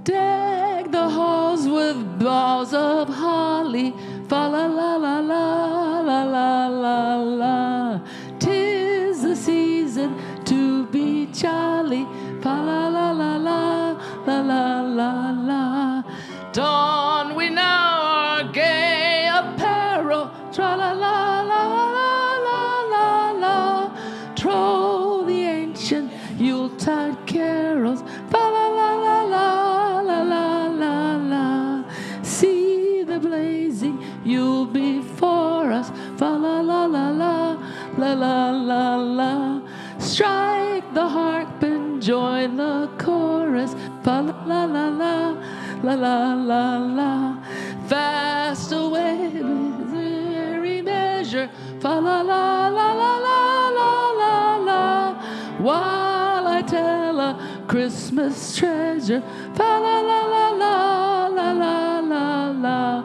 Deck the halls with boughs of holly. Fa la la la la la la la la. 'Tis the season to be jolly. Fa la la la la la la la la. Don we now our gay apparel. Tra la la la la la la la. Troll the ancient Yuletide carols. Fa la la la la la la la la. See the blazing Yule before us. Fa la la la la la la la la. Strike the harp and join the chorus. Fa la la la la, la la la la. Fast away with every measure. Fa la la la la la la la la. While I tell a Christmas treasure. Fa la la la la la la la la.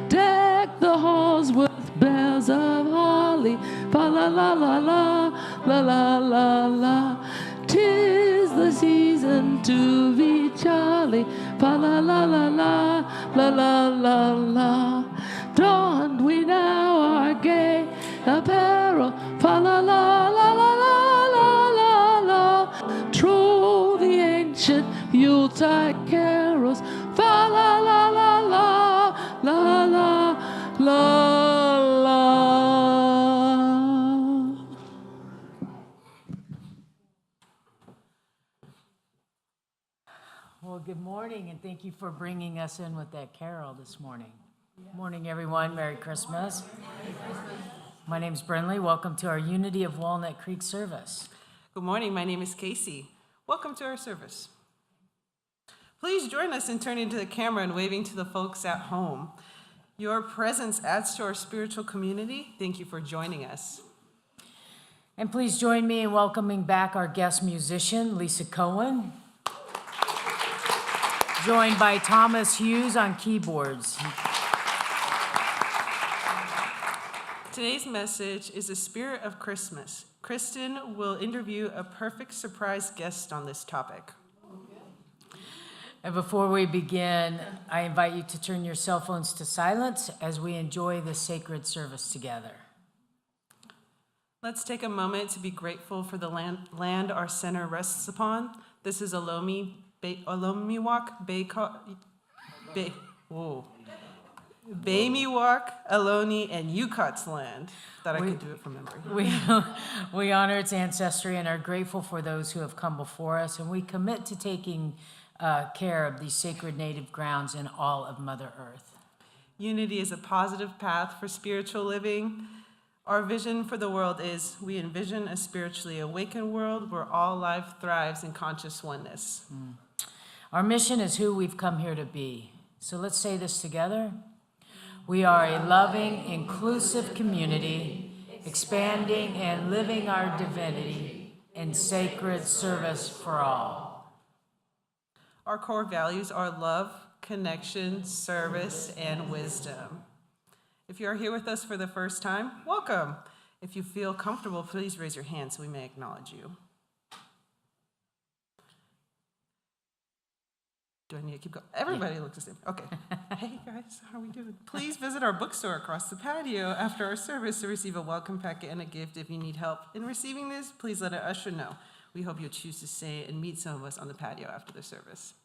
Deck the halls with bells of holly. Fa la la la la la la la la. 'Tis the season to be jolly. Fa la la la la la la la la. Donned we now our gay apparel. Fa la la la la la la la la. Troll the ancient Yuletide carols. Fa la la la la la la la la. Well, good morning, and thank you for bringing us in with that carol this morning. Good morning, everyone. Merry Christmas. My name's Brinley. Welcome to our Unity of Walnut Creek service. Good morning. My name is Casey. Welcome to our service. Please join us in turning to the camera and waving to the folks at home. Your presence adds to our spiritual community. Thank you for joining us. And please join me in welcoming back our guest musician, Lisa Cohen, joined by Thomas Hughes on keyboards. Today's message is the spirit of Christmas. Kristen will interview a perfect surprise guest on this topic. And before we begin, I invite you to turn your cell phones to silence as we enjoy this sacred service together. Let's take a moment to be grateful for the land our center rests upon. This is Olomiwak Baymiwak, Ohlone, and Yukat's land. Thought I could do it from memory. We honor its ancestry and are grateful for those who have come before us, and we commit to taking care of these sacred native grounds and all of Mother Earth. Unity is a positive path for spiritual living. Our vision for the world is we envision a spiritually awakened world where all life thrives in conscious oneness. Our mission is who we've come here to be. So let's say this together. We are a loving, inclusive community, expanding and living our divinity in sacred service for all. Our core values are love, connection, service, and wisdom. If you are here with us for the first time, welcome. If you feel comfortable, please raise your hand so we may acknowledge you. Do I need to keep going? Everybody looks the same. Okay. Hey guys, how are we doing? Please visit our bookstore across the patio after our service to receive a welcome packet and a gift. If you need help in receiving this, please let an usher know. We hope you'll choose to stay and meet some of us on the patio after the service.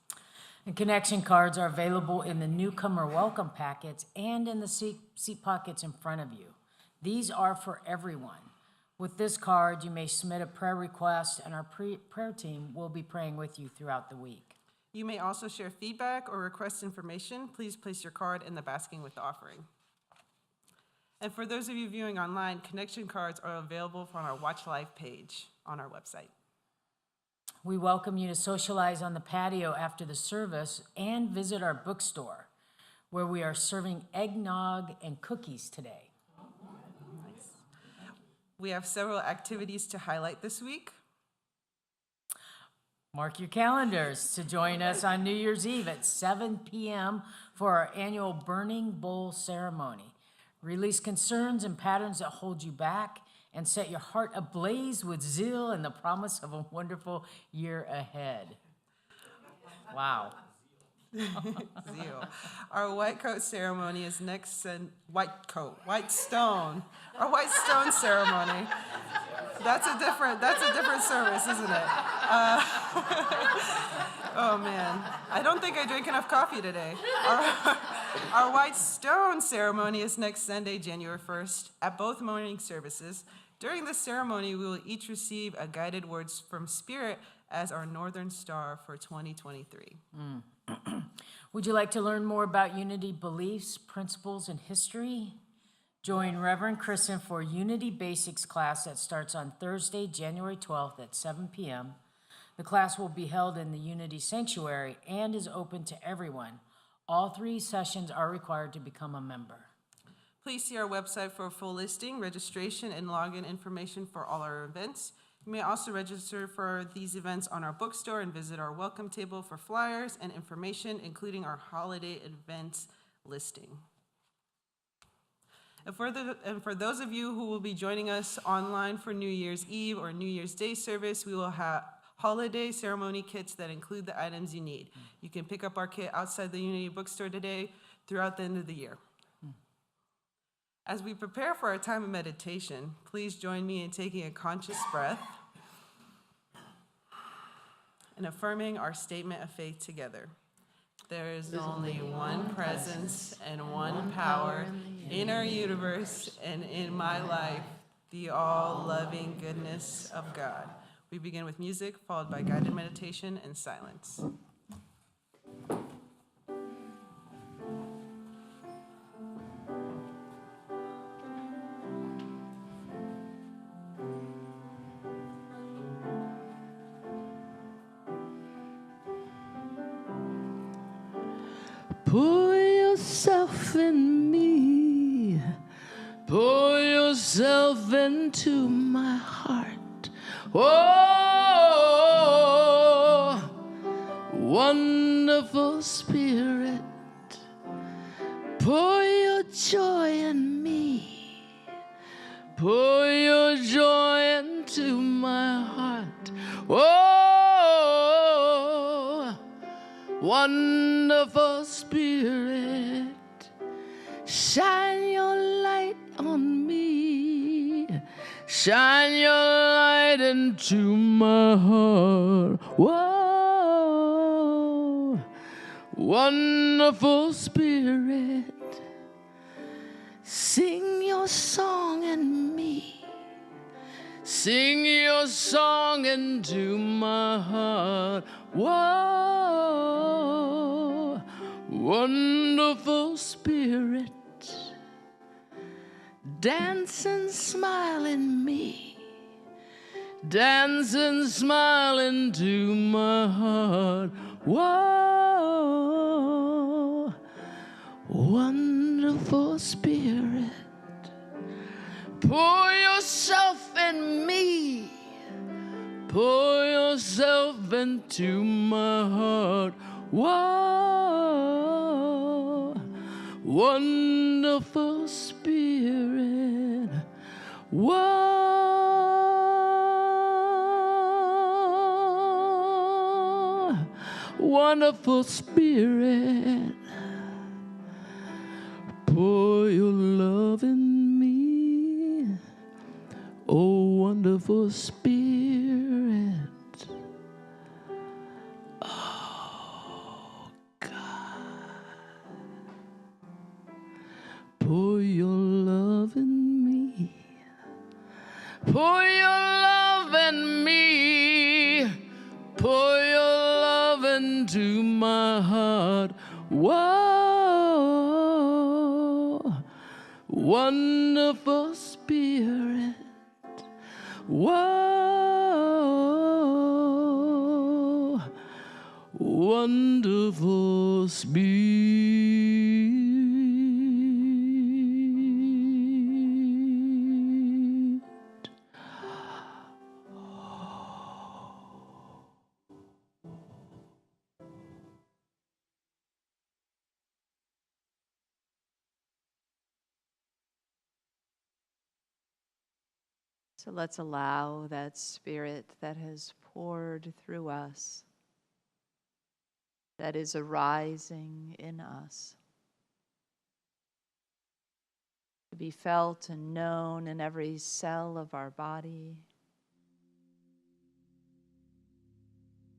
And connection cards are available in the newcomer welcome packets and in the seat pockets in front of you. These are for everyone. With this card, you may submit a prayer request, and our prayer team will be praying with you throughout the week. You may also share feedback or request information. Please place your card in the basket with the offering. And for those of you viewing online, connection cards are available on our Watch Live page on our website. We welcome you to socialize on the patio after the service and visit our bookstore, where we are serving eggnog and cookies today. Nice. We have several activities to highlight this week. Mark your calendars to join us on New Year's Eve at 7 p.m. for our annual Burning Bowl ceremony. Release concerns and patterns that hold you back and set your heart ablaze with zeal and the promise of a wonderful year ahead. Wow. Zeal. Our white coat ceremony is next white stone. Our white stone ceremony. That's a different service, isn't it? Oh man, I don't think I drank enough coffee today. Our white stone ceremony is next Sunday, January 1st, at both morning services. During this ceremony, we will each receive a guided words from Spirit as our Northern Star for 2023. Would you like to learn more about Unity beliefs, principles, and history? Join Reverend Kristen for Unity Basics class that starts on Thursday, January 12th at 7 p.m. The class will be held in the Unity Sanctuary and is open to everyone. All 3 sessions are required to become a member. Please see our website for a full listing, registration, and login information for all our events. You may also register for these events on our bookstore and visit our welcome table for flyers and information, including our holiday events listing. And for those of you who will be joining us online for New Year's Eve or New Year's Day service, we will have holiday ceremony kits that include the items you need. You can pick up our kit outside the Unity bookstore today throughout the end of the year. As we prepare for our time of meditation, please join me in taking a conscious breath and affirming our statement of faith together. There is only one presence and one power in our universe and in my life, the all-loving goodness of God. We begin with music, followed by guided meditation and silence. Pour yourself in me, pour yourself into my heart. Oh, wonderful Spirit, pour your joy in me, pour your joy into my heart. Oh, wonderful Spirit, shine your light on me, shine your light into my heart. Whoa, wonderful Spirit, sing your song in me, sing your song into my heart. Whoa, wonderful Spirit, dance and smile in me, dance and smile into my heart. Whoa, wonderful Spirit, pour yourself in me, pour yourself into my heart. Whoa, wonderful Spirit. Whoa, wonderful Spirit. Pour your love in me, oh wonderful Spirit. Oh God, pour your love in me, pour your love in me, pour your love into my heart. Whoa, wonderful Spirit. Whoa, wonderful Spirit. So let's allow that Spirit that has poured through us, that is arising in us, to be felt and known in every cell of our body,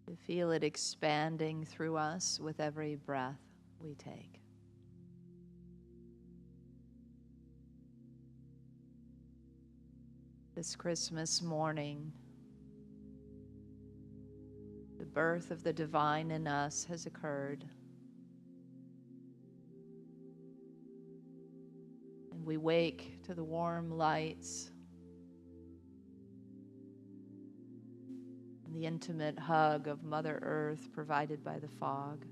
to feel it expanding through us with every breath we take. This Christmas morning, the birth of the divine in us has occurred. We wake to the warm lights and the intimate hug of Mother Earth provided by the fog.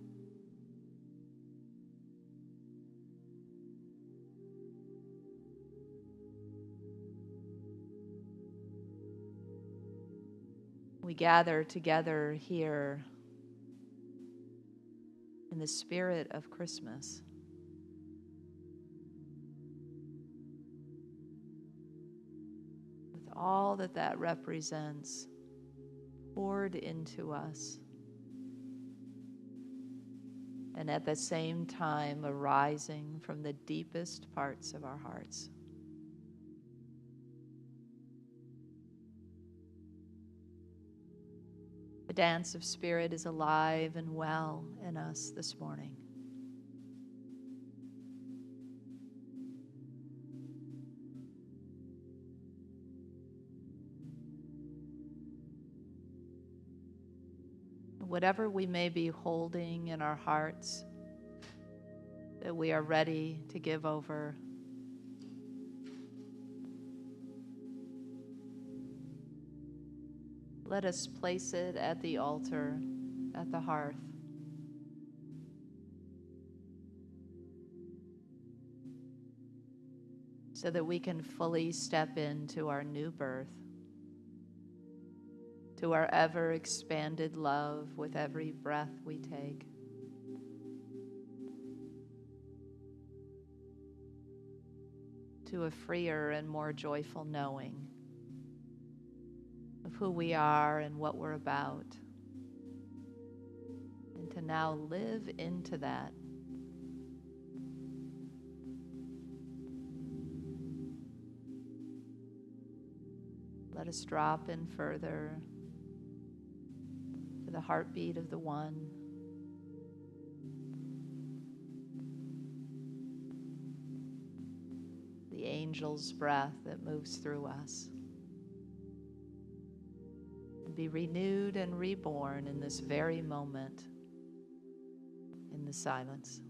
We gather together here in the spirit of Christmas. With all that that represents poured into us, and at the same time arising from the deepest parts of our hearts. The dance of spirit is alive and well in us this morning. Whatever we may be holding in our hearts that we are ready to give over, let us place it at the altar, at the hearth. So that we can fully step into our new birth, to our ever expanded love with every breath we take. To a freer and more joyful knowing of who we are and what we're about. And to now live into that. Let us drop in further to the heartbeat of the one. The angel's breath that moves through us. And be renewed and reborn in this very moment in the silence.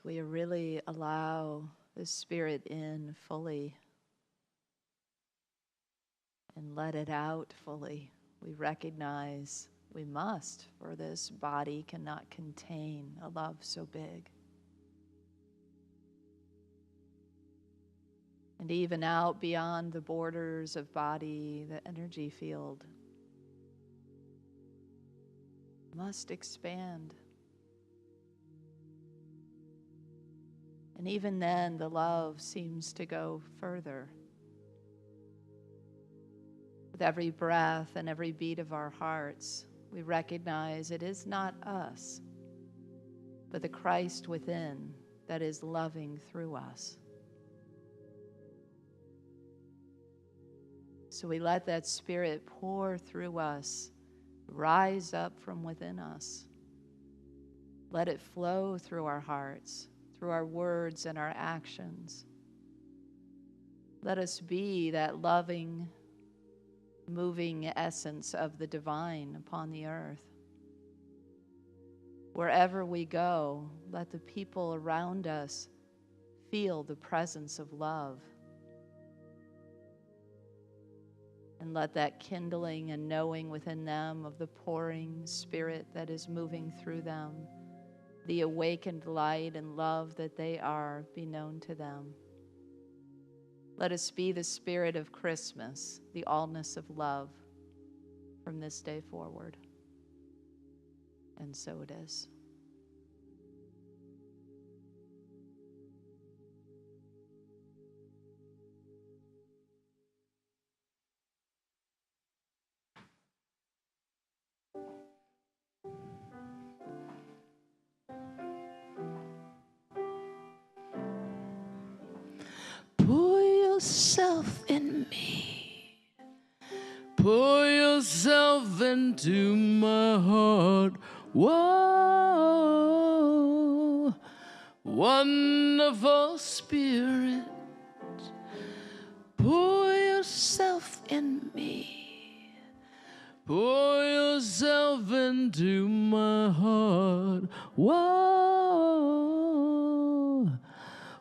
As we really allow the Spirit in fully and let it out fully, we recognize we must, for this body cannot contain a love so big. And even out beyond the borders of body, the energy field must expand. And even then, the love seems to go further. With every breath and every beat of our hearts, we recognize it is not us, but the Christ within that is loving through us. So we let that Spirit pour through us, rise up from within us. Let it flow through our hearts, through our words and our actions. Let us be that loving, moving essence of the divine upon the earth. Wherever we go, let the people around us feel the presence of love. And let that kindling and knowing within them of the pouring Spirit that is moving through them, the awakened light and love that they are, be known to them. Let us be the spirit of Christmas, the allness of love from this day forward. And so it is. Pour yourself in me. Pour yourself into my heart. Whoa, wonderful Spirit. Pour yourself in me. Pour yourself into my heart. Whoa,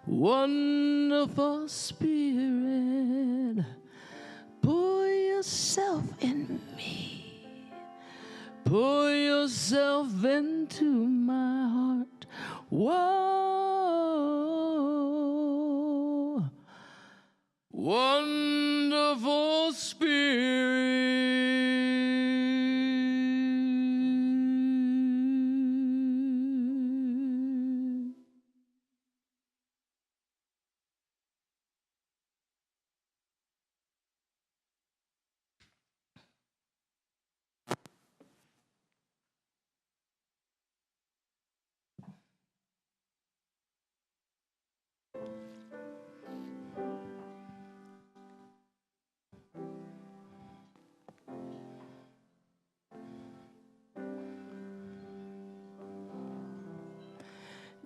wonderful Spirit, pour yourself in me. Pour yourself into my heart. Whoa, wonderful Spirit.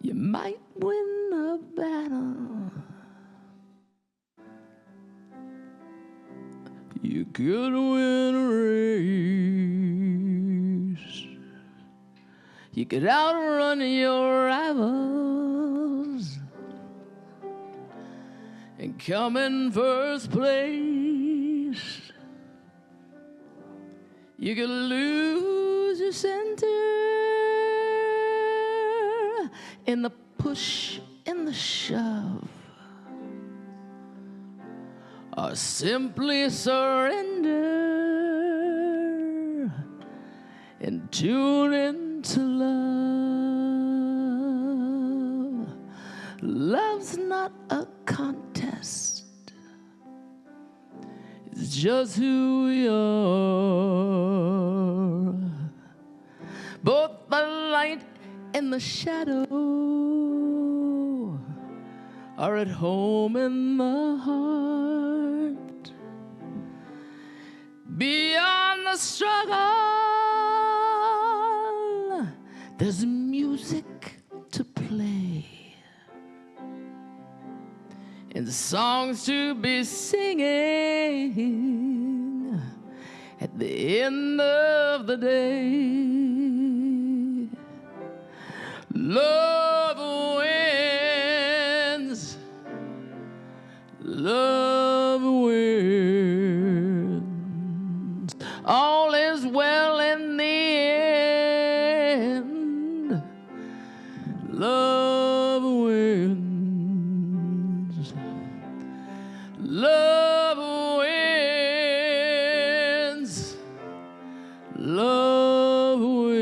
You might win a battle. You could win a race. You could outrun your rivals and come in first place. You could lose your center in the push, in the shove, or simply surrender and tune into love. Love's not a contest, it's just who we are. Both the light and the shadow are at home in the heart. Beyond the struggle, there's music to play and songs to be singing at the end of the day. Love wins. love wins. All is well in the end. Love wins. Love wins. Love wins.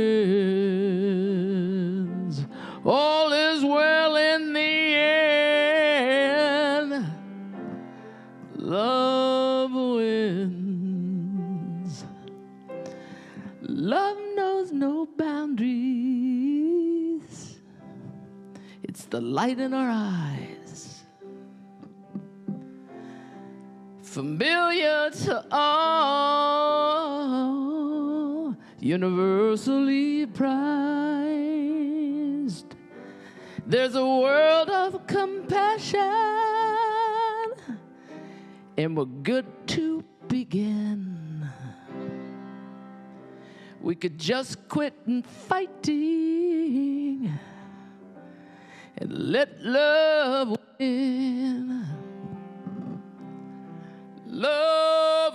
All is well in the end. Love wins. Love knows no boundaries. It's the light in our eyes. Familiar to all, universally prized. There's a world of compassion, and we're good to begin. We could just quit and fighting and let love win. Love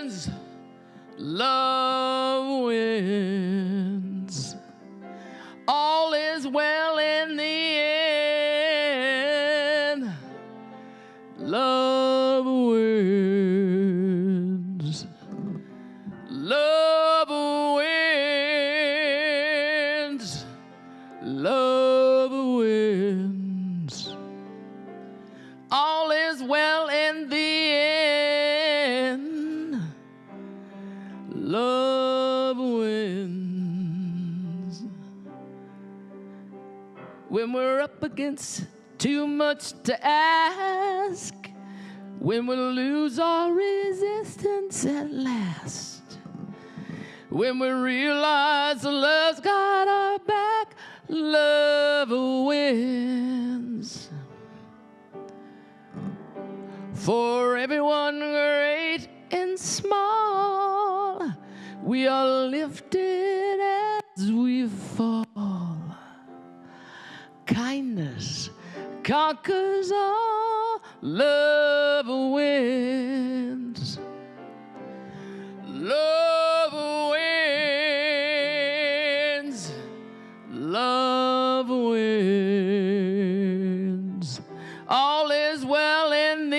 wins. Love wins. All is well in the end. Love wins. Love wins. Love wins. All is well in the end. Love wins. When we're up against too much to ask, when we lose our resistance at last, when we realize the love's got our back, love wins. For everyone great and small, we are lifted as we fall. Kindness conquers all, love wins. Love wins. Love wins. All is well in the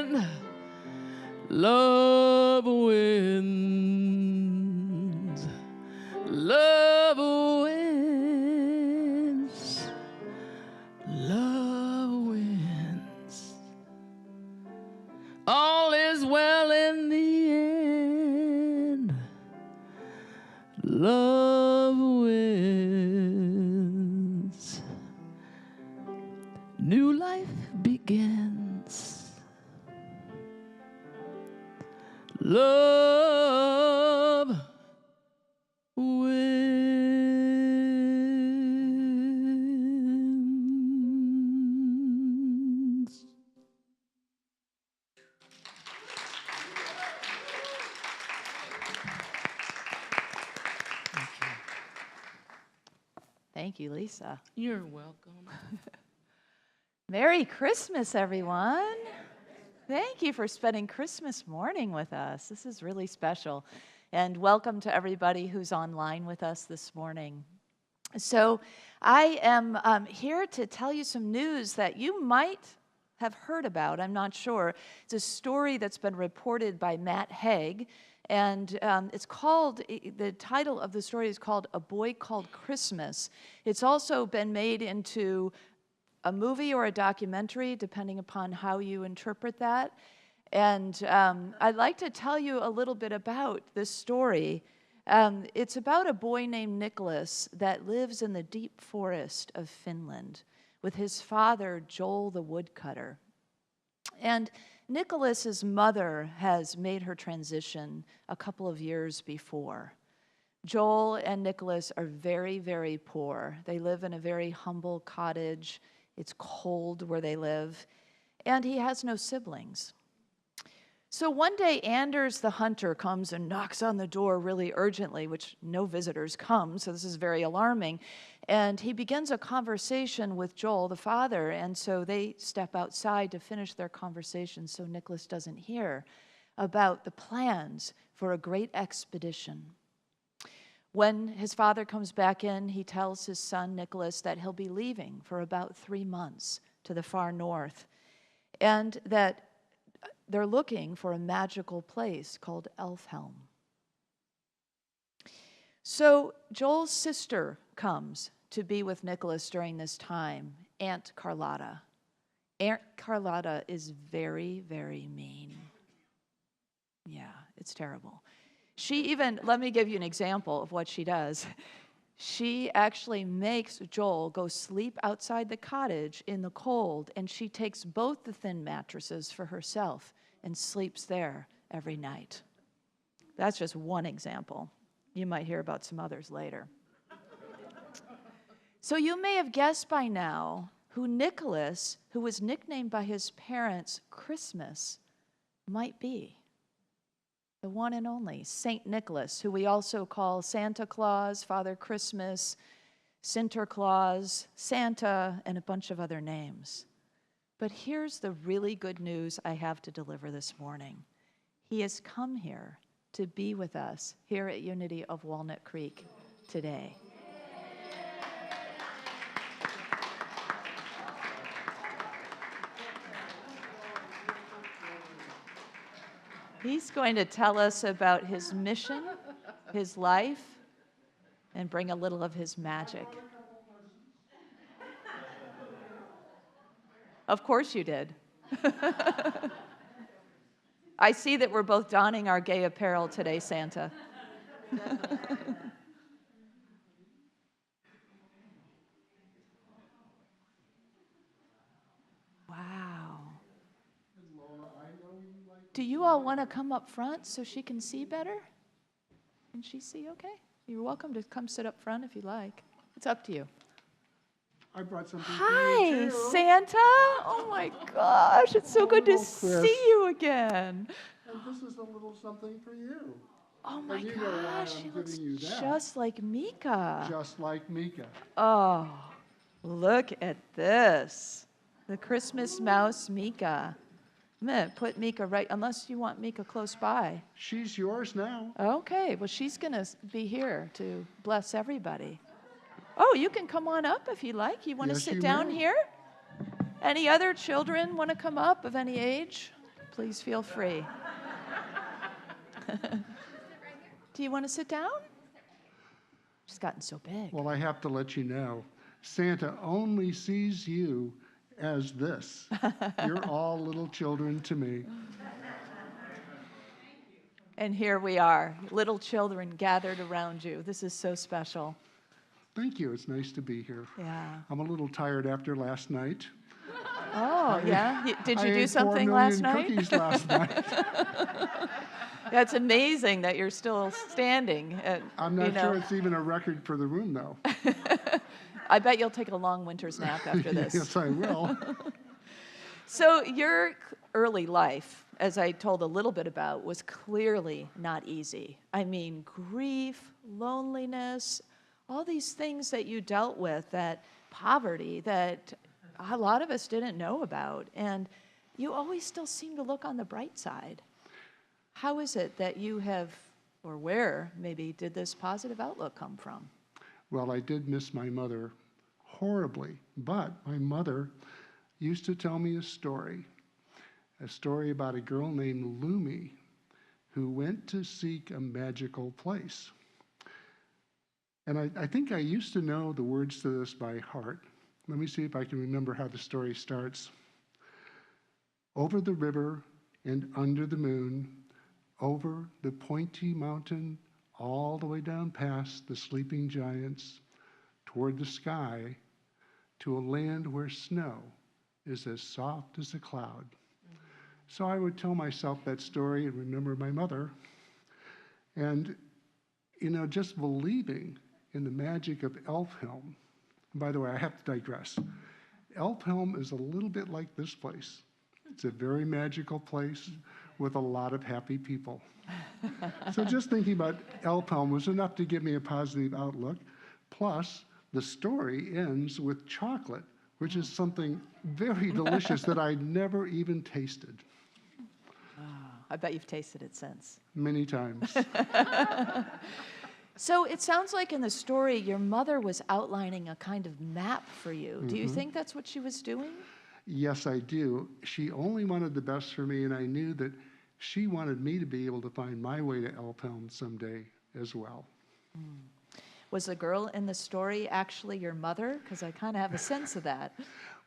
end. Love wins. Love wins. Love wins. All is well in the end. Love wins. New life begins. Love wins. Thank you, Lisa. You're welcome. Merry Christmas, everyone. Thank you for spending Christmas morning with us. This is really special. And welcome to everybody who's online with us this morning. So I am here to tell you some news that you might have heard about. I'm not sure. It's a story that's been reported by Matt Haig. And it's called, the title of the story is called A Boy Called Christmas. It's also been made into a movie or a documentary, depending upon how you interpret that. And I'd like to tell you a little bit about this story. It's about a boy named Nicholas that lives in the deep forest of Finland with his father, Joel the woodcutter. And Nicholas's mother has made her transition a couple of years before. Joel and Nicholas are very, very poor. They live in a very humble cottage. It's cold where they live, and he has no siblings. So one day, Anders the hunter comes and knocks on the door really urgently, which no visitors come, so this is very alarming. And he begins a conversation with Joel, the father, and so they step outside to finish their conversation so Nicholas doesn't hear about the plans for a great expedition. When his father comes back in, he tells his son, Nicholas, that he'll be leaving for about 3 months to the far north, and that they're looking for a magical place called Elfhelm. So Joel's sister comes to be with Nicholas during this time, Aunt Carlotta. Aunt Carlotta is very, very mean. Yeah, it's terrible. Let me give you an example of what she does. She actually makes Joel go sleep outside the cottage in the cold, and she takes both the thin mattresses for herself and sleeps there every night. That's just one example. You might hear about some others later. So you may have guessed by now who Nicholas, who was nicknamed by his parents Christmas, might be. The one and only Saint Nicholas, who we also call Santa Claus, Father Christmas, Sinterklaas, Santa, and a bunch of other names. But here's the really good news I have to deliver this morning. He has come here to be with us here at Unity of Walnut Creek today. He's going to tell us about his mission, his life, and bring a little of his magic. Of course you did. I see that we're both donning our gay apparel today, Santa. Wow. Do you all want to come up front so she can see better? Can she see okay? You're welcome to come sit up front if you like. It's up to you. I brought something Hi, for you too. Santa. Oh my gosh, it's so good to Hello, Chris. see you again. And this is a little something for you. Oh my And you know why gosh, I'm she looks giving you that. just like Mika. Just like Mika. Oh, look at this. The Christmas mouse Mika. I'm going to put Mika right, unless you want Mika close by. She's yours now. Okay, well, she's going to be here to bless everybody. Oh, you can come on up if you like. You want to Yes, sit you down may. here? Any other children want to come up of any age? Please feel free. Do you want to sit down? She's gotten so big. Well, I have to let you know, Santa only sees you as this. You're all little children to me. And here we are, little children gathered around you. This is so special. Thank you. It's nice to be here. Yeah. I'm a little tired after last night. Oh, yeah? Did you I do ate something 4 last million night? cookies last night. That's amazing that you're still standing. I'm not sure it's even a record for the room, though. I bet you'll take a long winter's nap after this. Yes, I will. So your early life, as I told a little bit about, was clearly not easy. I mean, grief, loneliness, all these things that you dealt with, that poverty that a lot of us didn't know about. And you always still seem to look on the bright side. How is it that you have, or where maybe, did this positive outlook come from? Well, I did miss my mother horribly, but my mother used to tell me a story about a girl named Lumi who went to seek a magical place. And I think I used to know the words to this by heart. Let me see if I can remember how the story starts. Over the river and under the moon, over the pointy mountain, all the way down past the sleeping giants, toward the sky, to a land where snow is as soft as a cloud. So I would tell myself that story and remember my mother. And, just believing in the magic of Elfhelm. And by the way, I have to digress. Elfhelm is a little bit like this place. It's a very magical place with a lot of happy people. So just thinking about Elf Helm was enough to give me a positive outlook. Plus, the story ends with chocolate, which is something very delicious that I'd never even tasted. I bet you've tasted it since. Many times. So it sounds like in the story, your mother was outlining a kind of map for you. Do you think that's what she was doing? Yes, I do. She only wanted the best for me, and I knew that she wanted me to be able to find my way to Elf Helm someday as well. Was the girl in the story actually your mother? Because I kind of have a sense of that.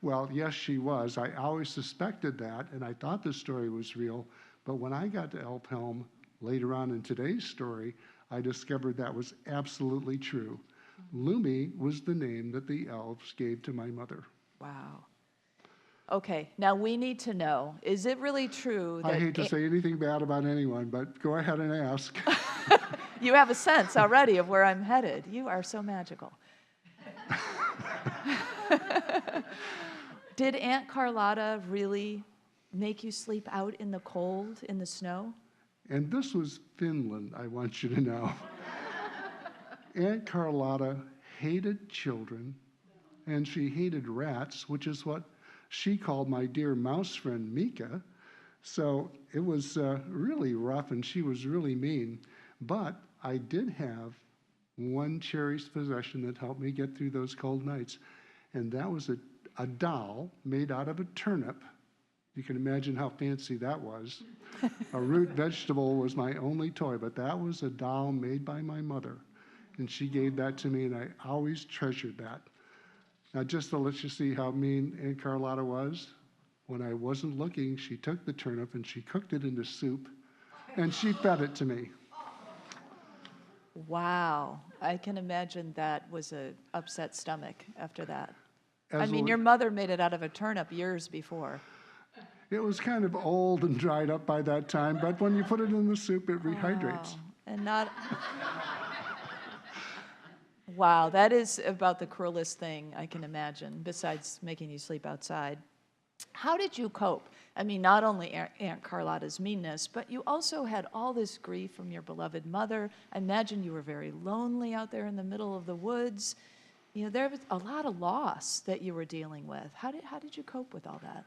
Well, yes, she was. I always suspected that, and I thought the story was real. But when I got to Elf Helm later on in today's story, I discovered that was absolutely true. Lumi was the name that the elves gave to my mother. Wow. Okay, now we need to know, is it really true that... I hate to say anything bad about anyone, but go ahead and ask. You have a sense already of where I'm headed. You are so magical. Did Aunt Carlotta really make you sleep out in the cold, in the snow? And this was Finland, I want you to know. Aunt Carlotta hated children, and she hated rats, which is what she called my dear mouse friend Mika. So it was really rough, and she was really mean. But I did have one cherished possession that helped me get through those cold nights, and that was a doll made out of a turnip. You can imagine how fancy that was. A root vegetable was my only toy, but that was a doll made by my mother, and she gave that to me, and I always treasured that. Now, just to let you see how mean Aunt Carlotta was, when I wasn't looking, she took the turnip and she cooked it into soup, and she fed it to me. Wow, I can imagine that was a upset stomach after that. As I mean, your mother made it out of a turnip years before. It was kind of old and dried up by that time, but when you put it in the soup, it rehydrates. Oh, and not... Wow, that is about the cruelest thing I can imagine, besides making you sleep outside. How did you cope? I mean, not only Aunt Carlotta's meanness, but you also had all this grief from your beloved mother. I imagine you were very lonely out there in the middle of the woods. You know, there was a lot of loss that you were dealing with. How did you cope with all that?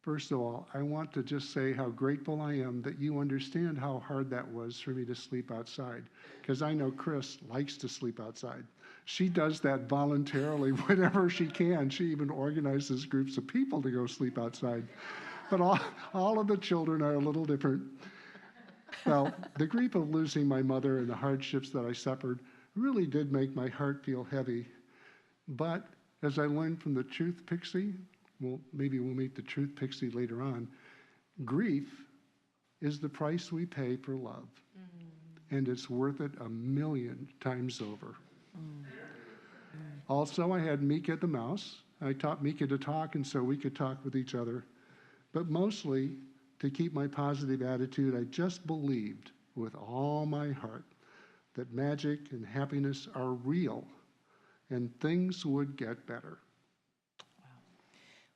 First of all, I want to just say how grateful I am that you understand how hard that was for me to sleep outside, because I know Chris likes to sleep outside. She does that voluntarily whenever she can. She even organizes groups of people to go sleep outside. But all of the children are a little different. Well, the grief of losing my mother and the hardships that I suffered really did make my heart feel heavy. But as I learned from the Truth Pixie, well, maybe we'll meet the Truth Pixie later on, grief is the price we pay for love. And it's worth it 1,000,000 times over. Also, I had Mika the mouse. I taught Mika to talk, and so we could talk with each other. But mostly, to keep my positive attitude, I just believed with all my heart that magic and happiness are real, and things would get better.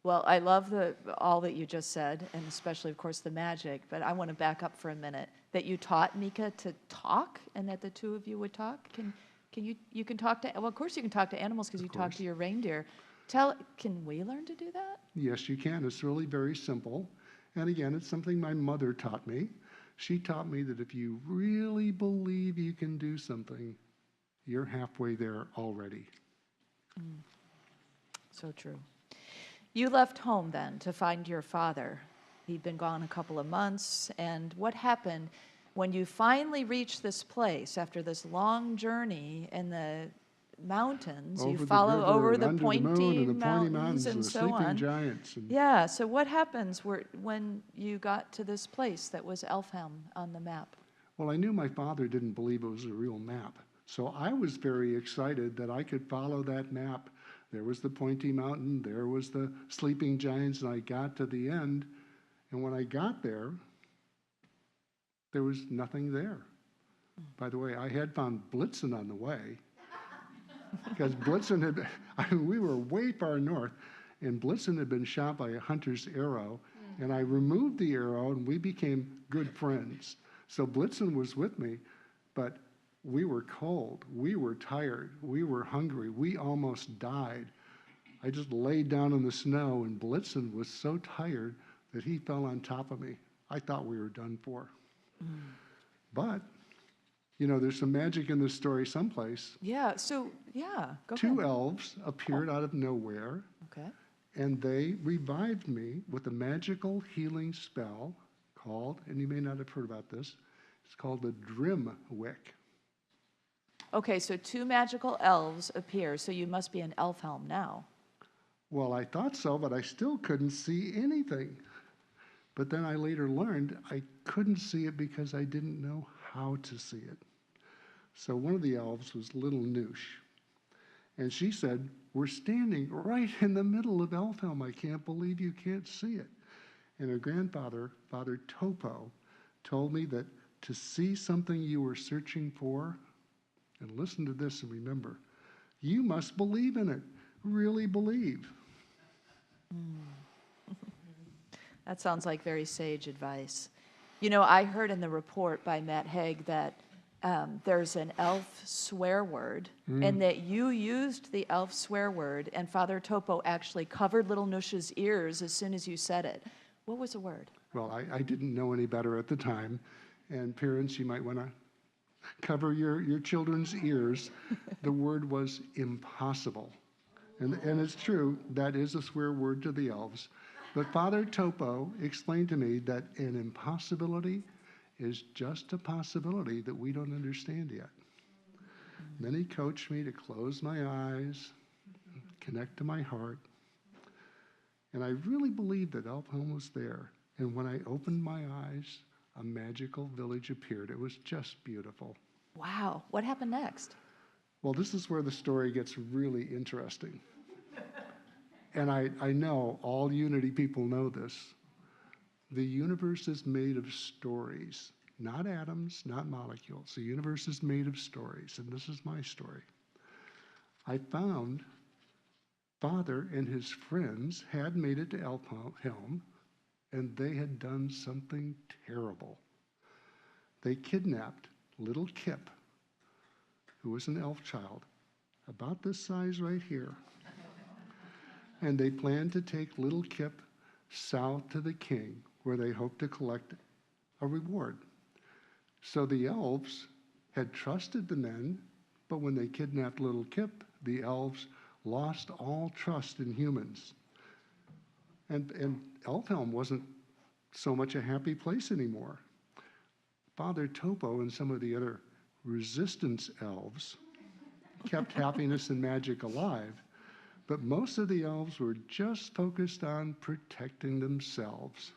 Well, I love all that you just said, and especially, of course, the magic, but I want to back up for a minute. That you taught Mika to talk, and that the two of you would talk? You can talk to, well, of course you can talk to animals because you talk to your reindeer. Can we learn to do that? Yes, you can. It's really very simple. And again, it's something my mother taught me. She taught me that if you really believe you can do something, you're halfway there already. So true. You left home then to find your father. He'd been gone a couple of months. And what happened when you finally reached this place after this long journey in the mountains? You follow over the pointy mountains and so on. Giants. Yeah, so what happens when you got to this place that was Elf Helm on the map? Well, I knew my father didn't believe it was a real map. So I was very excited that I could follow that map. There was the pointy mountain, there was the sleeping giants, and I got to the end. And when I got there, there was nothing there. By the way, I had found Blitzen on the way, because Blitzen we were way far north, and Blitzen had been shot by a hunter's arrow, And I removed the arrow, and we became good friends. So Blitzen was with me, but we were cold, we were tired, we were hungry, we almost died. I just laid down in the snow, and Blitzen was so tired that he fell on top of me. I thought we were done for. But, you know, there's some magic in this story someplace. Yeah, so, go Two ahead. elves appeared out of nowhere, Okay. and they revived me with a magical healing spell called, and you may not have heard about this, it's called the Drimwick. Okay, so two magical elves appear, so you must be an elf helm now. Well, I thought so, but I still couldn't see anything. But then I later learned I couldn't see it because I didn't know how to see it. So one of the elves was little Noosh. And she said, "We're standing right in the middle of Elfhelm. I can't believe you can't see it." And her grandfather, Father Topo, told me that to see something you were searching for, and listen to this and remember, you must believe in it, really believe. That sounds like very sage advice. You know, I heard in the report by Matt Haig that there's an elf swear word, and that you used the elf swear word, and Father Topo actually covered little Noosh's ears as soon as you said it. What was the word? Well, I didn't know any better at the time. And parents, you might want to cover your children's ears. The word was impossible. And it's true, that is a swear word to the elves. But Father Topo explained to me that an impossibility is just a possibility that we don't understand yet. Then he coached me to close my eyes, connect to my heart. And I really believed that Elfhelm was there. And when I opened my eyes, a magical village appeared. It was just beautiful. Wow, what happened next? Well, this is where the story gets really interesting. And I know all Unity people know this. The universe is made of stories, not atoms, not molecules. The universe is made of stories, and this is my story. I found Father and his friends had made it to Elfhelm, and they had done something terrible. They kidnapped little Kip, who was an elf child, about this size right here. And they planned to take little Kip south to the king, where they hoped to collect a reward. So the elves had trusted the men, but when they kidnapped little Kip, the elves lost all trust in humans. And Elfhelm wasn't so much a happy place anymore. Father Topo and some of the other resistance elves kept happiness and magic alive, but most of the elves were just focused on protecting themselves.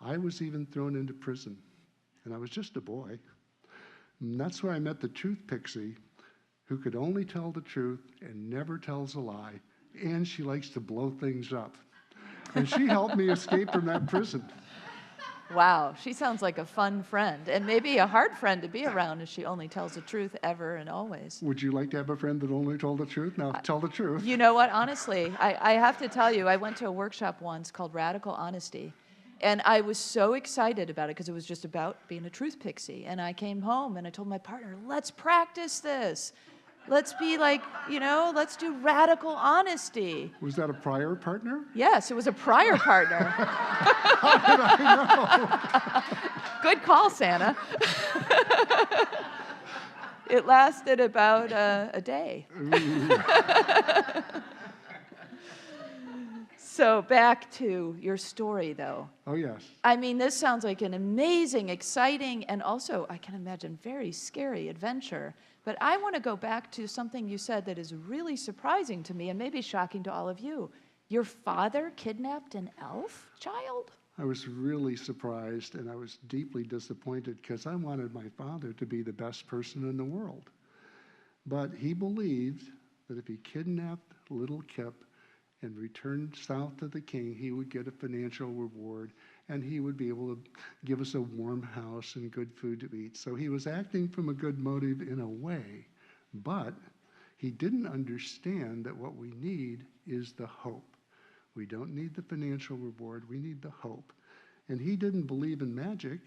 I was even thrown into prison, and I was just a boy. And that's where I met the truth pixie, who could only tell the truth and never tells a lie, and she likes to blow things up. And she helped me escape from that prison. Wow, she sounds like a fun friend, and maybe a hard friend to be around if she only tells the truth ever and always. Would you like to have a friend that only told the truth? Now, tell the truth. You know what, honestly, I have to tell you, I went to a workshop once called Radical Honesty, and I was so excited about it because it was just about being a truth pixie. And I came home and I told my partner, let's practice this. Let's be like, let's do radical honesty. Was that a prior partner? Yes, it was a prior partner. How did I know? Good call, Santa. It lasted about a day. So back to your story, though. Oh, yes. I mean, this sounds like an amazing, exciting, and also, I can imagine, very scary adventure. But I want to go back to something you said that is really surprising to me and maybe shocking to all of you. Your father kidnapped an elf child? I was really surprised, and I was deeply disappointed because I wanted my father to be the best person in the world. But he believed that if he kidnapped little Kip and returned south to the king, he would get a financial reward, and he would be able to give us a warm house and good food to eat. So he was acting from a good motive in a way, but he didn't understand that what we need is the hope. We don't need the financial reward. We need the hope. And he didn't believe in magic,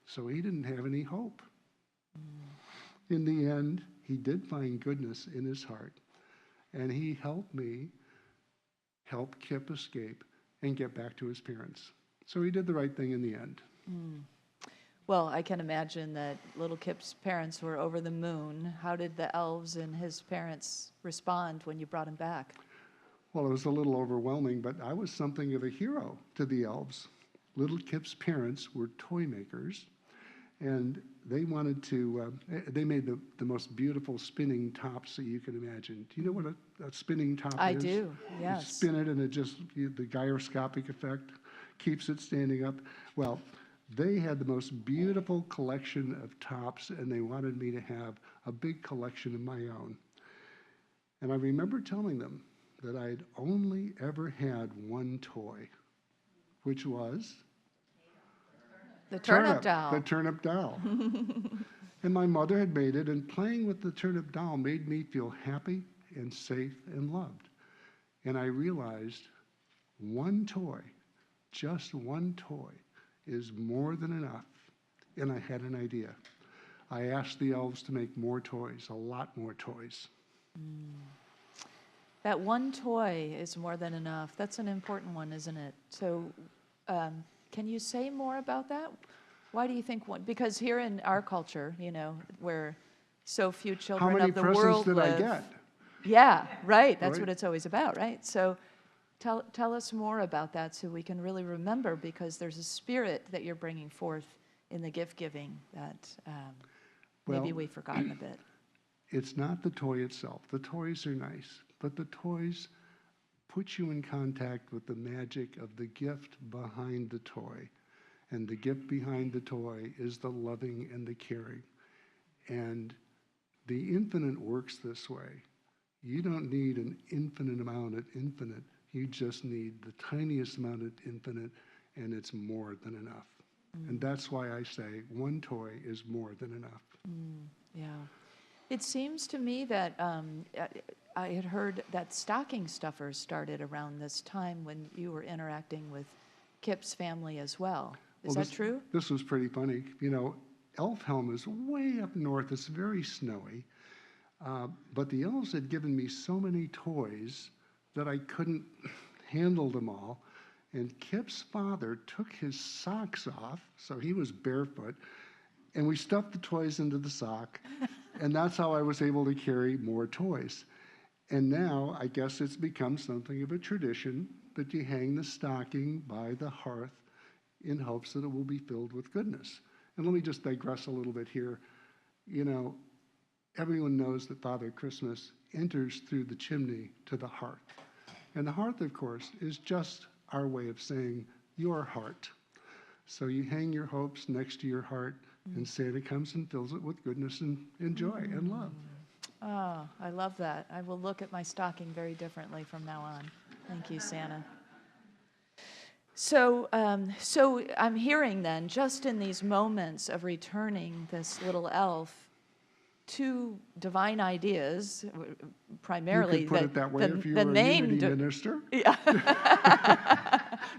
so he didn't have any hope. In the end, he did find goodness in his heart, and he helped me help Kip escape and get back to his parents. So he did the right thing in the end. Well, I can imagine that little Kip's parents were over the moon. How did the elves and his parents respond when you brought him back? Well, it was a little overwhelming, but I was something of a hero to the elves. Little Kip's parents were toy makers, and they wanted to, they made the most beautiful spinning tops that you can imagine. Do you know what a spinning top is? I do, You yes. spin it and it just, the gyroscopic effect keeps it standing up. Well, they had the most beautiful collection of tops, and they wanted me to have a big collection of my own. And I remember telling them that I'd only ever had one toy, which was The turnip doll. the turnip doll. And my mother had made it, and playing with the turnip doll made me feel happy and safe and loved. And I realized one toy, just one toy, is more than enough. And I had an idea. I asked the elves to make more toys, a lot more toys. That one toy is more than enough. That's an important one, isn't it? So can you say more about that? Why do you think one? Because here in our culture, you know, where so few How children many of the presents world did live. I get? Yeah, right. That's Right. what it's always about, right? So tell us more about that so we can really remember, because there's a spirit that you're bringing forth in the gift giving that maybe Well, we've forgotten a bit. It's not the toy itself. The toys are nice, but the toys put you in contact with the magic of the gift behind the toy. And the gift behind the toy is the loving and the caring. And the infinite works this way. You don't need an infinite amount of infinite. You just need the tiniest amount of infinite, and it's more than enough. And that's why I say one toy is more than enough. Yeah. It seems to me that I had heard that stocking stuffers started around this time when you were interacting with Kip's family as well. Is that true? This was pretty funny. You know, Elfhelm is way up north. It's very snowy. But the elves had given me so many toys that I couldn't handle them all. And Kip's father took his socks off, so he was barefoot, and we stuffed the toys into the sock. And that's how I was able to carry more toys. And now I guess it's become something of a tradition that you hang the stocking by the hearth in hopes that it will be filled with goodness. And let me just digress a little bit here. You know, everyone knows that Father Christmas enters through the chimney to the hearth. And the hearth, of course, is just our way of saying your heart. So you hang your hopes next to your heart, and Santa comes and fills it with goodness and joy and love. Oh, I love that. I will look at my stocking very differently from now on. Thank you, Santa. So I'm hearing then, just in these moments of returning this little elf to divine ideas, primarily You could put it that way if you the were a main Unity minister.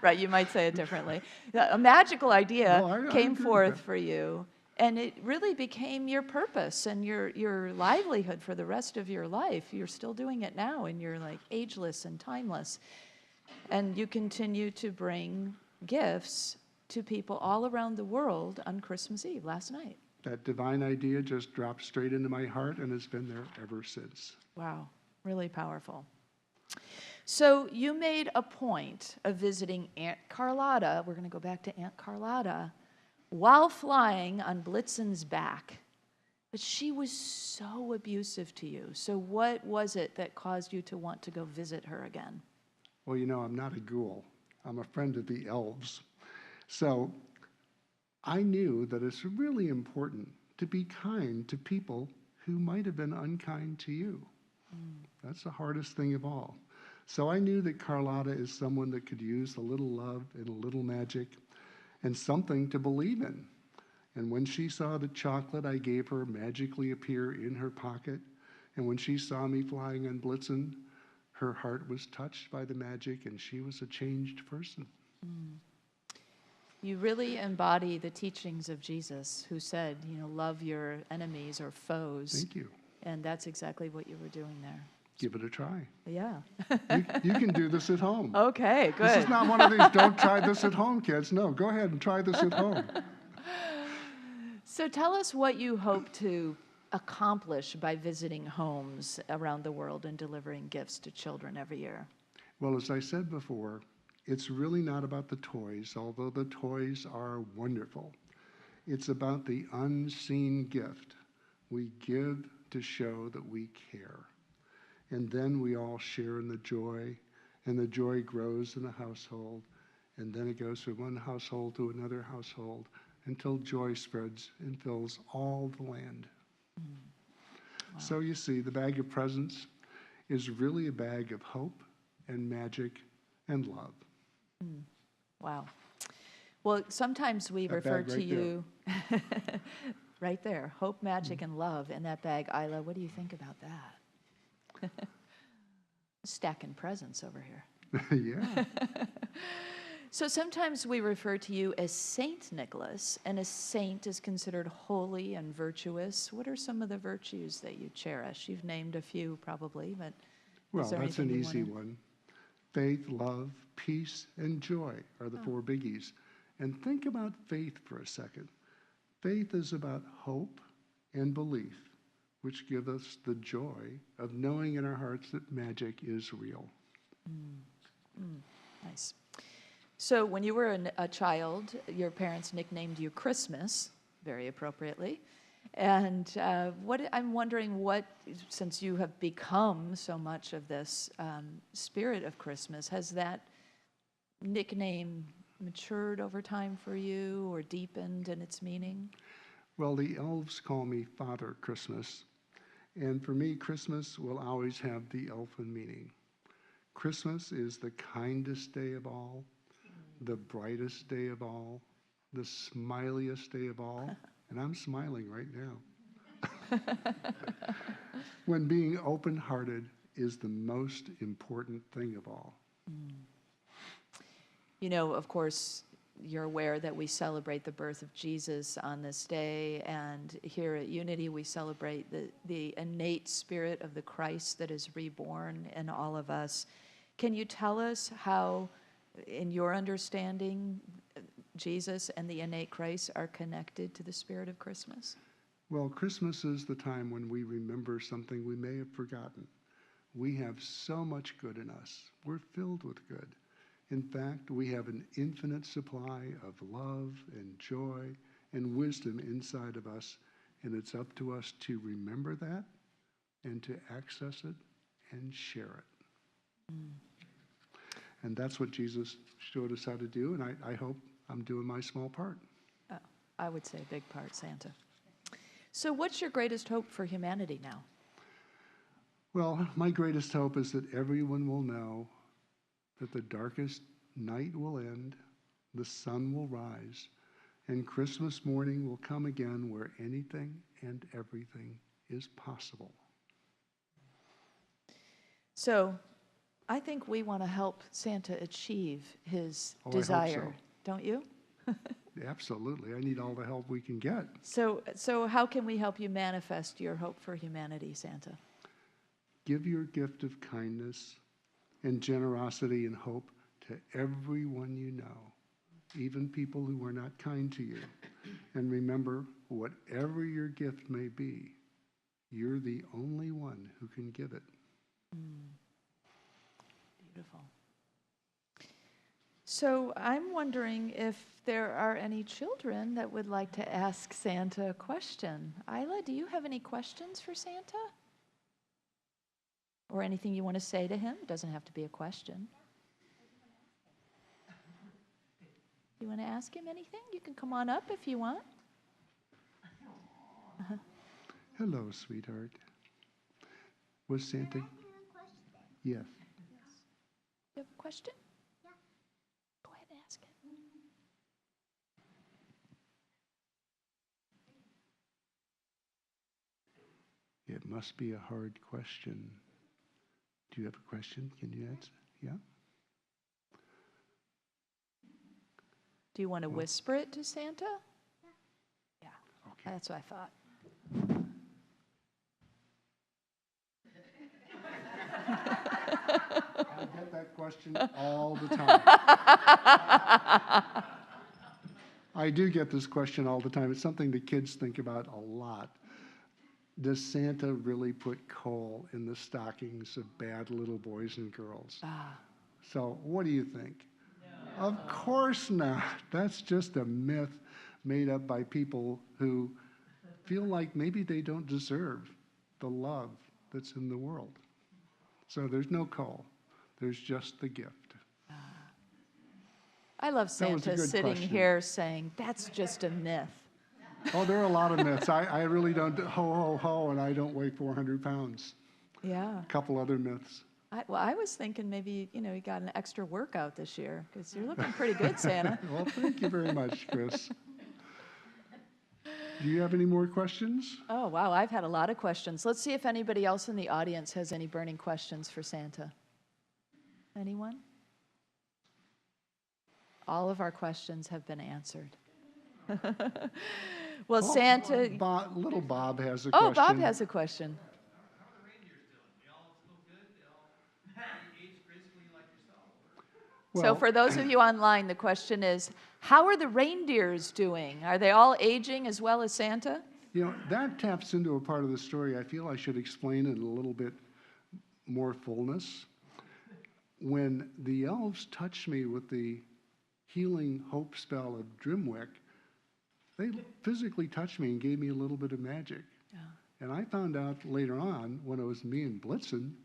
Right, you might say it differently. A magical idea Well, I came agree with forth that. for you, and it really became your purpose and your livelihood for the rest of your life. You're still doing it now, and you're like ageless and timeless. And you continue to bring gifts to people all around the world on Christmas Eve, last night. That divine idea just dropped straight into my heart, and it's been there ever since. Wow, really powerful. So you made a point of visiting Aunt Carlotta, we're going to go back to Aunt Carlotta, while flying on Blitzen's back. But she was so abusive to you. So what was it that caused you to want to go visit her again? Well, you know, I'm not a ghoul. I'm a friend of the elves. So I knew that it's really important to be kind to people who might have been unkind to you. That's the hardest thing of all. So I knew that Carlotta is someone that could use a little love and a little magic and something to believe in. And when she saw the chocolate I gave her magically appear in her pocket, and when she saw me flying on Blitzen, her heart was touched by the magic, and she was a changed person. You really embody the teachings of Jesus, who said, love your enemies or foes. Thank you. And that's exactly what you were doing there. Give it a try. Yeah. You can do this at home. Okay, good. This is not one of these don't try this at home, kids. No, go ahead and try this at home. So tell us what you hope to accomplish by visiting homes around the world and delivering gifts to children every year. Well, as I said before, it's really not about the toys, although the toys are wonderful. It's about the unseen gift we give to show that we care. And then we all share in the joy, and the joy grows in the household, and then it goes from one household to another household until joy spreads and fills all the land. Wow. So you see, the bag of presents is really a bag of hope and magic and love. Wow. Well, sometimes we refer to you right there, hope, magic, and love in that bag. Isla, what do you think about that? Stacking presents over here. Yeah. So sometimes we refer to you as Saint Nicholas, and a saint is considered holy and virtuous. What are some of the virtues that you cherish? You've named a few probably, but well, that's an easy one. Faith, love, peace, and joy are the four biggies. And think about faith for a second. Faith is about hope and belief, which give us the joy of knowing in our hearts that magic is real. Nice. So when you were a child, your parents nicknamed you Christmas, very appropriately. And I'm wondering since you have become so much of this spirit of Christmas, has that nickname matured over time for you or deepened in its meaning? Well, the elves call me Father Christmas. And for me, Christmas will always have the elfin meaning. Christmas is the kindest day of all, the brightest day of all, the smiliest day of all. And I'm smiling right now. When being open-hearted is the most important thing of all. Of course, you're aware that we celebrate the birth of Jesus on this day, and here at Unity we celebrate the innate spirit of the Christ that is reborn in all of us. Can you tell us how, in your understanding, Jesus and the innate Christ are connected to the spirit of Christmas? Well, Christmas is the time when we remember something we may have forgotten. We have so much good in us. We're filled with good. In fact, we have an infinite supply of love and joy and wisdom inside of us, and it's up to us to remember that and to access it and share it. And that's what Jesus showed us how to do, and I hope I'm doing my small part. I would say a big part, Santa. So what's your greatest hope for humanity now? Well, my greatest hope is that everyone will know that the darkest night will end, the sun will rise, and Christmas morning will come again where anything and everything is possible. So I think we want to help Santa achieve his I desire, hope so. Don't you? Absolutely. I need all the help we can get. So how can we help you manifest your hope for humanity, Santa? Give your gift of kindness and generosity and hope to everyone you know, even people who are not kind to you. And remember, whatever your gift may be, you're the only one who can give it. Beautiful. So I'm wondering if there are any children that would like to ask Santa a question. Isla, do you have any questions for Santa? Or anything you want to say to him? It doesn't have to be a question. You want to ask him anything? You can come on up if you want. Hello, sweetheart. Was Santa? Yes. You have a question? Yeah. Go ahead and ask it. It must be a hard question. Do you have a question? Can you answer? Yeah? Do you want to whisper it to Santa? Yeah. Okay. That's what I thought. I get that question all the time. I do get this question all the time. It's something the kids think about a lot. Does Santa really put coal in the stockings of bad little boys and girls? So what do you think? No. Of course not. That's just a myth made up by people who feel like maybe they don't deserve the love that's in the world. So there's no coal. There's just the gift. I love That was a Santa good sitting question. here saying, that's just a myth. Oh, there are a lot of myths. I really don't, ho, ho, ho, and I don't weigh 400 pounds. Yeah. A couple other myths. I was thinking maybe, you got an extra workout this year, because you're looking pretty good, Santa. Well, thank you very much, Chris. Do you have any more questions? Oh, wow, I've had a lot of questions. Let's see if anybody else in the audience has any burning questions for Santa. Anyone? All of our questions have been answered. Well, Santa... Little Bob has a question. Oh, Bob has a question. How are the reindeers doing? They all still good? They all age gracefully like yourself? So for those of you online, the question is, how are the reindeers doing? Are they all aging as well as Santa? That taps into a part of the story I feel I should explain in a little bit more fullness. When the elves touched me with the healing hope spell of Drimwick, they physically touched me and gave me a little bit of magic. Yeah. And I found out later on, when it was me and Blitzen,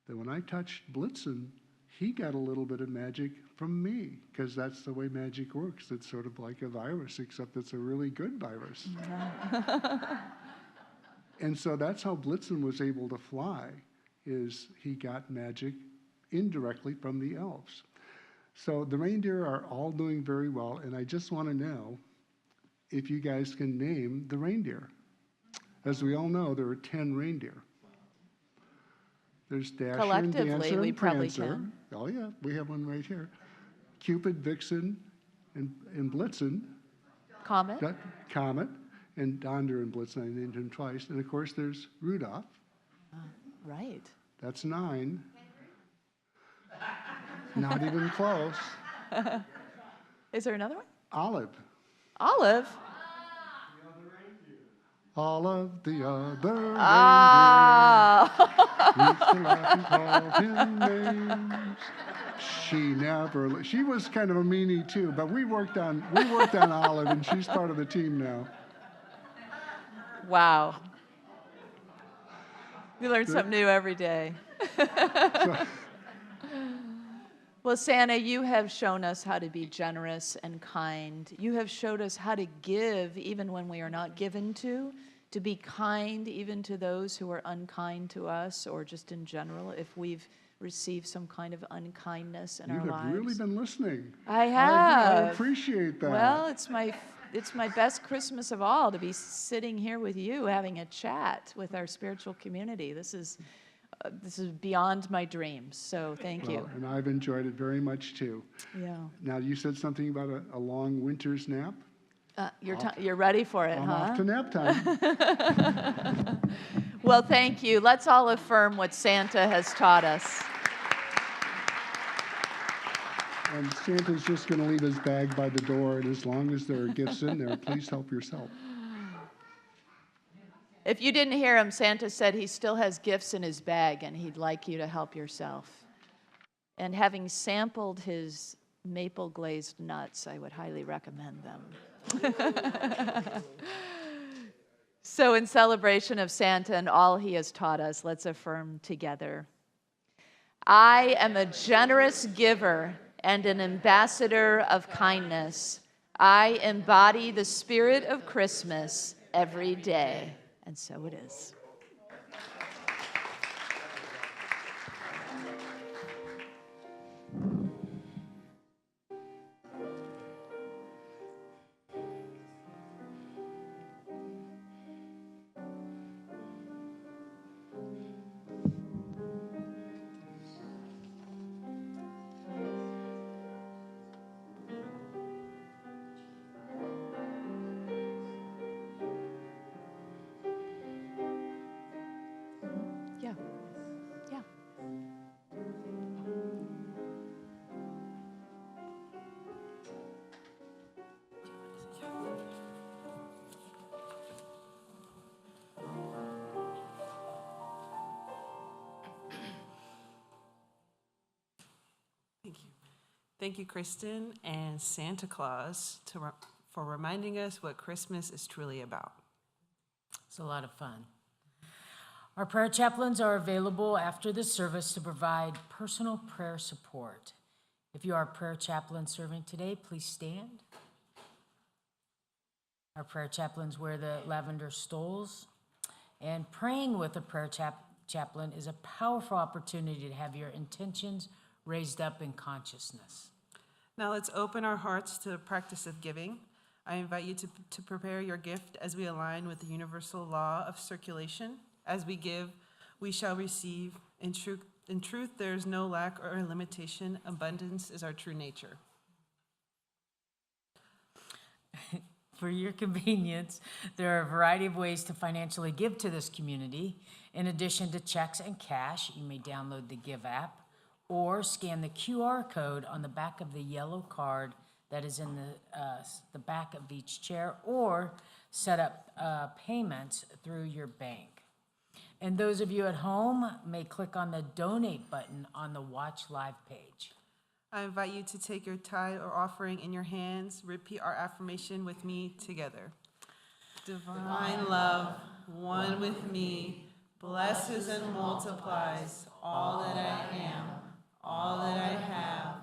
that when I touched Blitzen, he got a little bit of magic from me, because that's the way magic works. It's sort of like a virus, except it's a really good virus. Yeah. And so that's how Blitzen was able to fly, is he got magic indirectly from the elves. So the reindeer are all doing very well, and I just want to know if you guys can name the reindeer. As we all know, there are 10 reindeer. There's Dasher and Dancer we and probably Prancer. can. Oh yeah, we have one right here. Cupid, Vixen, and Blitzen. Comet? Comet, and Donder and Blitzen, I named him twice. And of course there's Rudolph. Right. That's 9. Not even close. Is there another one? Olive. Olive? All of the other reindeer Ah! used to laugh and call him names. She was kind of a meanie too, but we worked on Olive, and she's part of the team now. Wow. We learn something new every day. Well, Santa, you have shown us how to be generous and kind. You have showed us how to give even when we are not given to be kind even to those who are unkind to us, or just in general, if we've received some kind of unkindness in our lives. You have really been listening. I have. I appreciate that. Well, it's my best Christmas of all to be sitting here with you having a chat with our spiritual community. This is beyond my dreams, so thank you. And I've enjoyed it very much too. Yeah. Now, you said something about a long winter's nap. You're ready for it, I'm huh? off to nap time. Well, thank you. Let's all affirm what Santa has taught us. And Santa's just going to leave his bag by the door, and as long as there are gifts in there, please help yourself. If you didn't hear him, Santa said he still has gifts in his bag and he'd like you to help yourself. And having sampled his maple glazed nuts, I would highly recommend them. So in celebration of Santa and all he has taught us, let's affirm together. I am a generous giver and an ambassador of kindness. I embody the spirit of Christmas every day. And so it is. Thank you, Kristen and Santa Claus, for reminding us what Christmas is truly about. It's a lot of fun. Our prayer chaplains are available after the service to provide personal prayer support. If you are a prayer chaplain serving today, please stand. Our prayer chaplains wear the lavender stoles, and praying with a prayer chaplain is a powerful opportunity to have your intentions raised up in consciousness. Now let's open our hearts to the practice of giving. I invite you to prepare your gift as we align with the universal law of circulation. As we give, we shall receive. In truth, there is no lack or limitation. Abundance is our true nature. For your convenience, there are a variety of ways to financially give to this community. In addition to checks and cash, you may download the Give app or scan the QR code on the back of the yellow card that is in the back of each chair, or set up payments through your bank. And those of you at home may click on the donate button on the Watch Live page. I invite you to take your tithe or offering in your hands. Repeat our affirmation with me together. Divine love, one with me, blesses and multiplies all that I am, all that I have,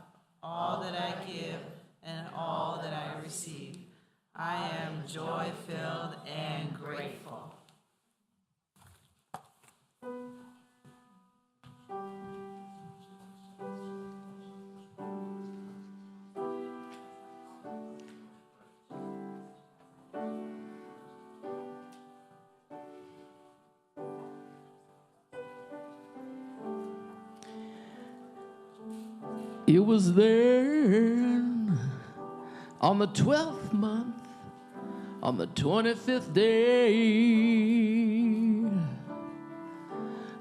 all that I give, and all that I receive. I am joy-filled and grateful. It was then on the 12th month, on the 25th day,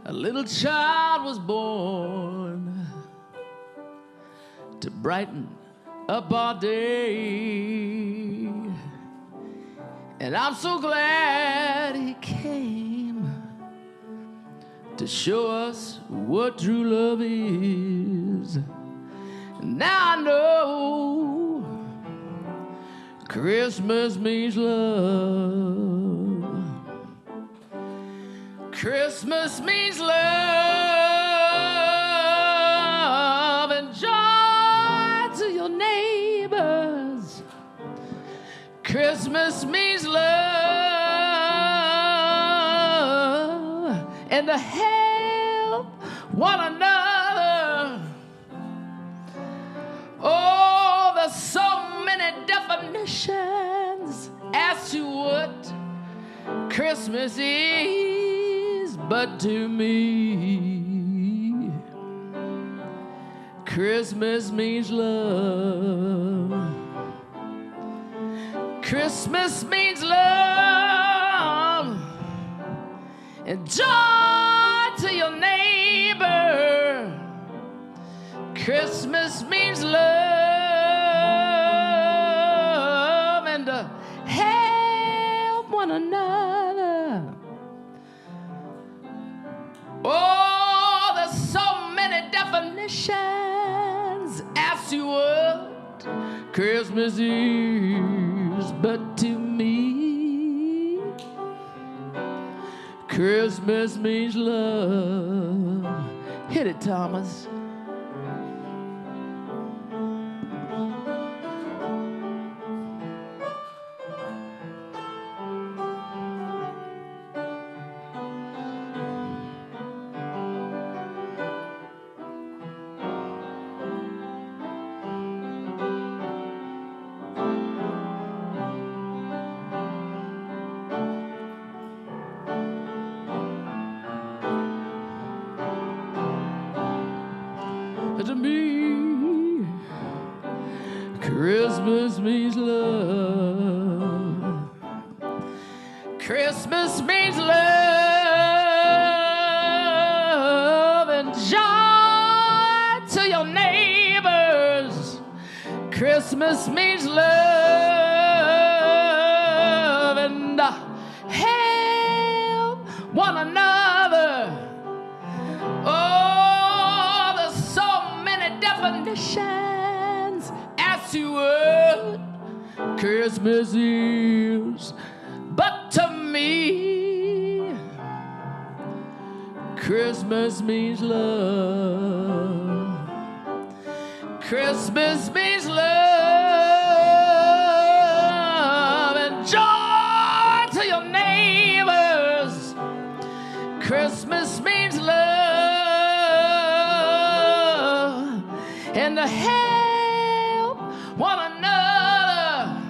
a little child was born to brighten up our day. And I'm so glad he came to show us what true love is. Now I know Christmas means love. Christmas means love and joy to your neighbors. Christmas means love and to help one another. Oh, there's so many definitions as to what Christmas is, but to me, Christmas means love. Christmas means love and joy to your neighbor. Christmas means love and to help one another. Oh, there's so many definitions as to what Christmas is, but to me, Christmas means love. Hit it, Thomas. To me, Christmas means love. Christmas means love and joy to your neighbors. Christmas means love and help one another. Oh, definitions ask you what Christmas is. But to me, Christmas means love. Christmas means love and joy to your neighbors. Christmas means love and to help one another.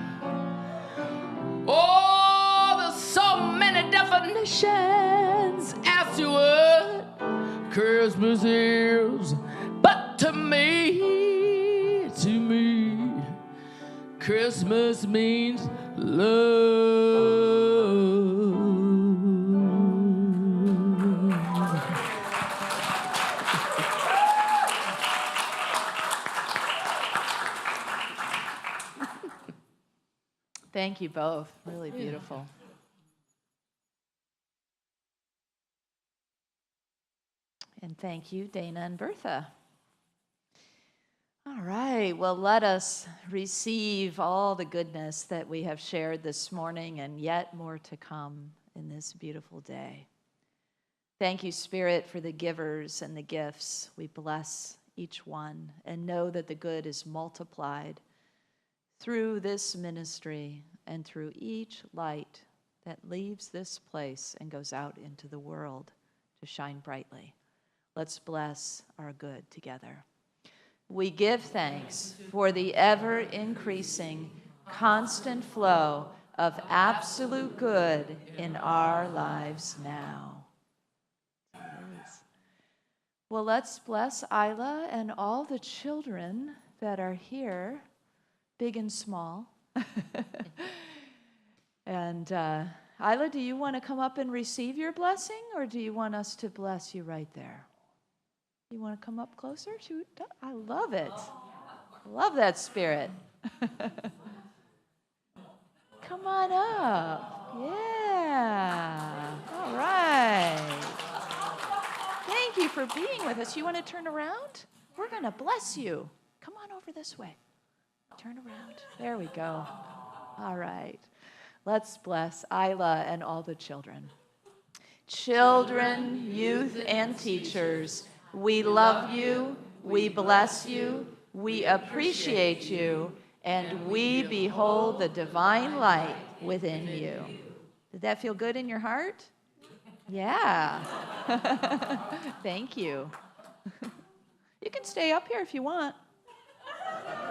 Oh, there's so many definitions as to what Christmas is. But to me, Christmas means love. Thank you both. Really beautiful. And thank you, Dana and Bertha. All right, well, let us receive all the goodness that we have shared this morning and yet more to come in this beautiful day. Thank you, Spirit, for the givers and the gifts. We bless each one and know that the good is multiplied through this ministry and through each light that leaves this place and goes out into the world to shine brightly. Let's bless our good together. We give thanks for the ever-increasing, constant flow of absolute good in our lives now. Well, let's bless Isla and all the children that are here, big and small. And Isla, do you want to come up and receive your blessing, or do you want us to bless you right there? You want to come up closer? I love it. Love that spirit. Come on up. Yeah. All right. Thank you for being with us. You want to turn around? We're going to bless you. Come on over this way. Turn around. There we go. All right. Let's bless Isla and all the children. Children, youth, and teachers, we love you, we bless you, we appreciate you, and we behold the divine light within you. Did that feel good in your heart? Yeah. Thank you. You can stay up here if you want.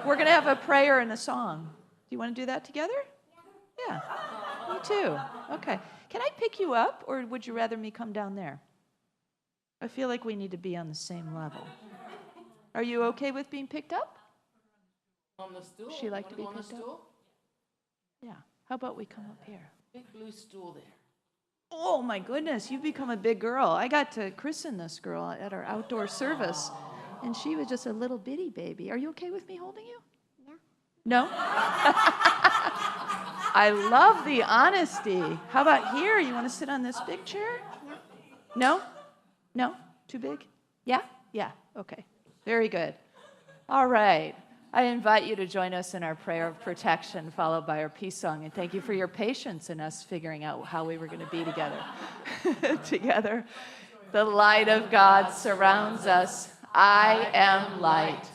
We're going to have a prayer and a song. Do you want to do that together? Yeah. Me too. Okay. Can I pick you up, or would you rather me come down there? I feel like we need to be on the same level. Are you okay with being picked up? On the stool? She like to be on the picked up? stool? Yeah. How about we come up here? Big blue stool there. Oh my goodness, you've become a big girl. I got to christen this girl at our outdoor service, and she was just a little bitty baby. Are you okay with me holding you? No? I love the honesty. How about here? You want to sit on this big chair? No? No? Too big? Yeah? Yeah. Okay. Very good. All right. I invite you to join us in our prayer of protection, followed by our peace song. And thank you for your patience in us figuring out how we were going to be together. Together. The light of God surrounds us. I am light.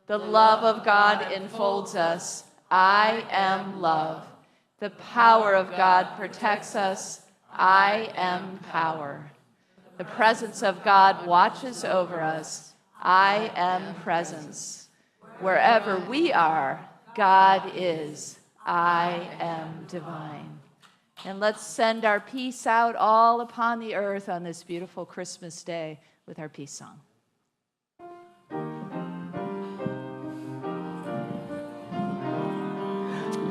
The love of God enfolds us. I am love. The power of God protects us. I am power. The presence of God watches over us. I am presence. Wherever we are, God is. I am divine. And let's send our peace out all upon the earth on this beautiful Christmas day with our peace song.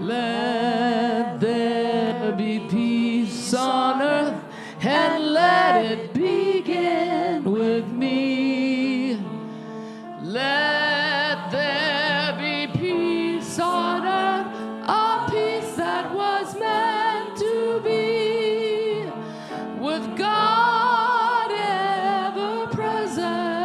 Let there be peace on earth, and let it begin with me. Let there be peace on earth, a peace that was meant to be, with God ever present.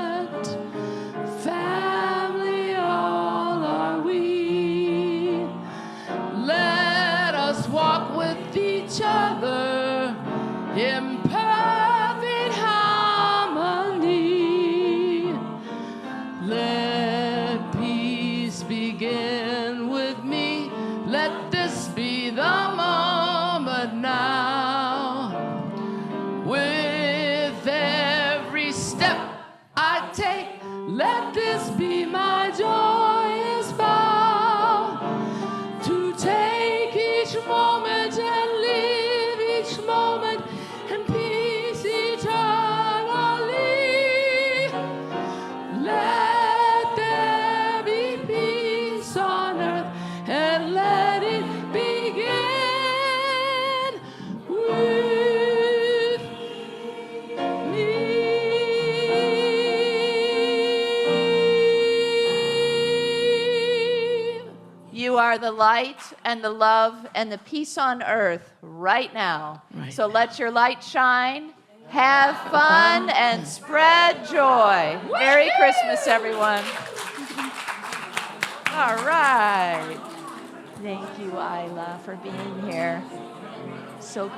You are the light and the love and the peace on earth right now. Right. So let your light shine, have fun, and spread joy. Merry Christmas, everyone. All right. Thank you, Isla, for being here. So